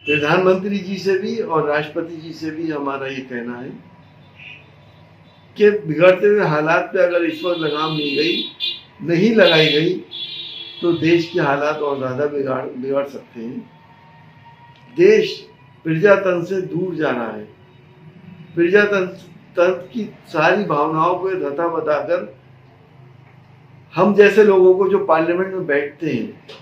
प्रधानमंत्री जी से भी और राष्ट्रपति जी से भी हमारा ये कहना है कि बिगड़ते हुए हालात पे अगर इस वक्त लगाम नहीं लगाई गई तो देश के हालात और ज़्यादा बिगड़ सकते हैं। देश प्रजातंत्र से दूर जा रहा है। प्रजातंत्र की सारी भावनाओं को धता बताकर हम जैसे लोगों को जो पार्लियामेंट में बैठते हैं,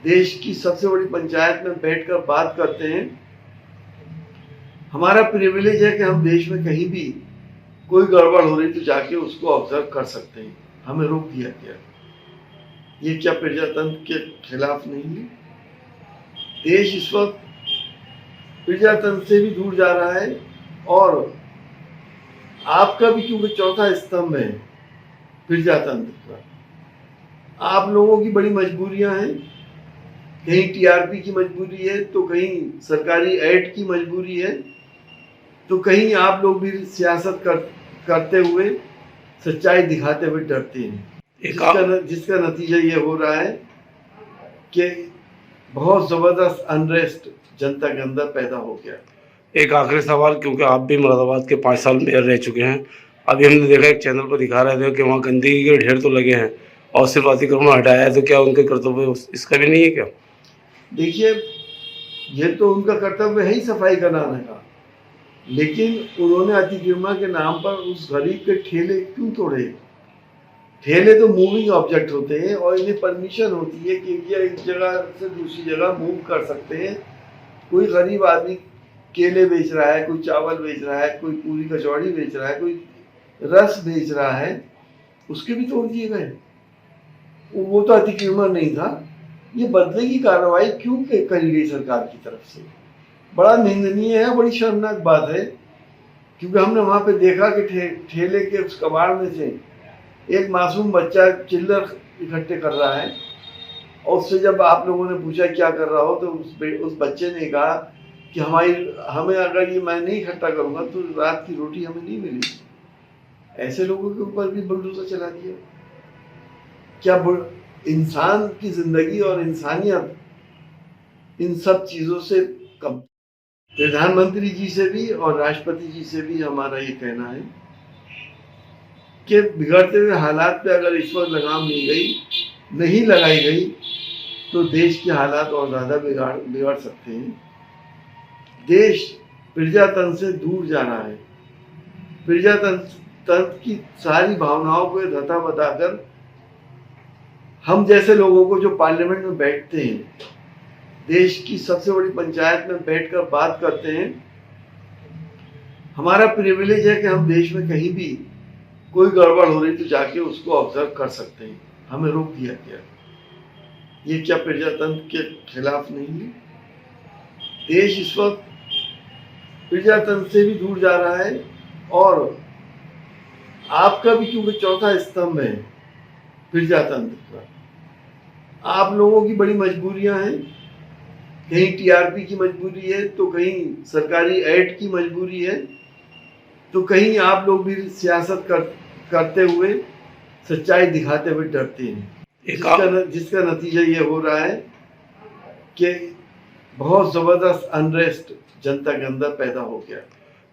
देश की सबसे बड़ी पंचायत में बैठकर बात करते हैं, हमारा प्रिविलेज है कि हम देश में कहीं भी कोई गड़बड़ हो रही तो जाके उसको ऑब्जर्व कर सकते हैं। हमें रोक दिया गया। ये क्या प्रजातंत्र के खिलाफ नहीं है? देश इस वक्त प्रजातंत्र से भी दूर जा रहा है और आपका भी, क्योंकि चौथा स्तंभ है प्रजातंत्र का। आप लोगों की बड़ी मजबूरियां हैं। कहीं टीआरपी की मजबूरी है तो कहीं सरकारी एड की मजबूरी है तो कहीं आप लोग भी सियासत करते हुए सच्चाई दिखाते हुए डरते हैं, जिसका नतीजा ये हो रहा है कि बहुत जबरदस्त अनरेस्ट जनता के अंदर पैदा हो गया। एक आखिरी सवाल, क्योंकि आप भी मुरादाबाद के 5 साल मेयर रह चुके हैं। अभी हमने देखा एक चैनल पर दिखा रहे थे कि वहाँ गंदगी के ढेर तो लगे हैं और सिर्फ अतिक्रमण हटाया है, तो क्या उनके कर्तव्य इसका भी नहीं है क्या? देखिए, ये तो उनका कर्तव्य है ही सफाई कराने का, लेकिन उन्होंने अतिक्रमण के नाम पर उस गरीब के ठेले क्यों तोड़े? ठेले तो मूविंग ऑब्जेक्ट होते हैं और इन्हें परमिशन होती है कि ये एक जगह से दूसरी जगह मूव कर सकते हैं। कोई गरीब आदमी केले बेच रहा है, कोई चावल बेच रहा है, कोई पूरी कचौड़ी बेच रहा है, कोई रस बेच रहा है, उसके भी तोड़ दिए गए। वो तो अतिक्रमण नहीं था। ये बदले की कार्रवाई क्यों करी गई सरकार की तरफ से? बड़ा निंदनीय है, बड़ी शर्मनाक बात है। क्योंकि हमने वहां पे देखा कि ठेले के उस कबाड़ में से एक मासूम बच्चा चिल्लर इकट्ठे कर रहा है और उससे जब आप लोगों ने पूछा क्या कर रहा हो तो उस बच्चे ने कहा कि हमें अगर ये मैं नहीं इकट्ठा करूंगा तो रात की रोटी हमें नहीं मिलेगी। ऐसे लोगों के ऊपर भी बुलडोजर चला दिया। क्या इंसान की जिंदगी और इंसानियत इन सब चीजों से कम? प्रधानमंत्री जी से भी और राष्ट्रपति जी से भी हमारा ये कहना है कि बिगड़ते हुए हालात पे अगर इस वक्त लगाम नहीं लगाई गई तो देश के हालात और ज़्यादा बिगड़ सकते हैं। देश प्रजातंत्र से दूर जा रहा है। प्रजातंत्र की सारी भावनाओं को धता बताकर हम जैसे लोगों को जो पार्लियामेंट में बैठते हैं, देश की सबसे बड़ी पंचायत में बैठकर बात करते हैं, हमारा प्रिविलेज है कि हम देश में कहीं भी कोई गड़बड़ हो रही तो जाके उसको ऑब्जर्व कर सकते हैं। हमें रोक दिया गया। ये क्या प्रजातंत्र के खिलाफ नहीं है? देश इस वक्त प्रजातंत्र से भी दूर जा रहा है और आपका भी, क्योंकि चौथा स्तंभ है प्रजातंत्र का। आप लोगों की बड़ी मजबूरियां हैं। कहीं टीआरपी की मजबूरी है तो कहीं सरकारी एड की मजबूरी है तो कहीं आप लोग भी सियासत करते हुए सच्चाई दिखाते हुए डरते हैं, जिसका नतीजा ये हो रहा है कि बहुत जबरदस्त अनरेस्ट जनता के अंदर पैदा हो गया।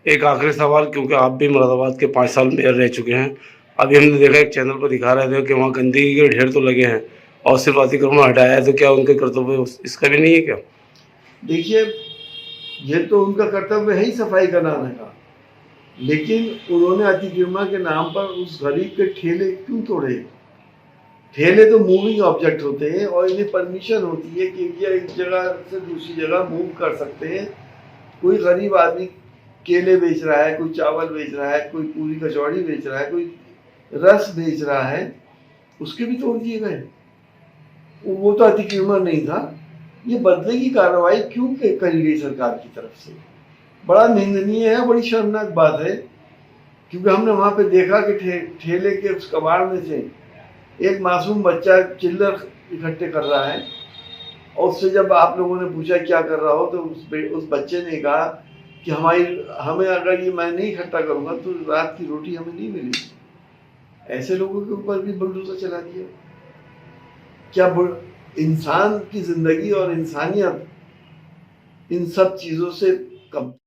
एक आखिरी सवाल, क्योंकि आप भी मुरादाबाद के 5 साल मेयर रह चुके हैं। अभी हमने देखा एक चैनल पर दिखा रहे थे कि वहाँ गंदगी के ढेर तो लगे हैं और सिर्फ अतिक्रमण हटाया है, तो क्या उनके कर्तव्य इसका भी नहीं है क्या? देखिए, ये तो उनका कर्तव्य है ही सफाई कराने का, लेकिन उन्होंने अतिक्रमण के नाम पर उस गरीब के ठेले क्यों तोड़े? ठेले तो मूविंग ऑब्जेक्ट होते हैं और इन्हें परमिशन होती है कि ये एक जगह से दूसरी जगह मूव कर सकते हैं। कोई गरीब आदमी केले बेच रहा है, कोई चावल बेच रहा है, कोई पूरी कचौड़ी बेच रहा है, कोई रस बेच रहा है, उसके भी तोड़ दिए गए। वो तो अतिक्रमण नहीं था। ये बदले की कार्रवाई क्यों करी गई सरकार की तरफ से? बड़ा निंदनीय है, बड़ी शर्मनाक बात है। क्योंकि हमने वहां पे देखा कि ठेले के उस कबाड़ में से एक मासूम बच्चा चिल्लर इकट्ठे कर रहा है और उससे जब आप लोगों ने पूछा क्या कर रहा हो तो उस बच्चे ने कहा कि हमें अगर ये मैं नहीं इकट्ठा करूंगा तो रात की रोटी हमें नहीं मिलेगी। ऐसे लोगों के ऊपर भी बुलडोजर चला दिया। क्या इंसान की जिंदगी और इंसानियत इन सब चीजों से कब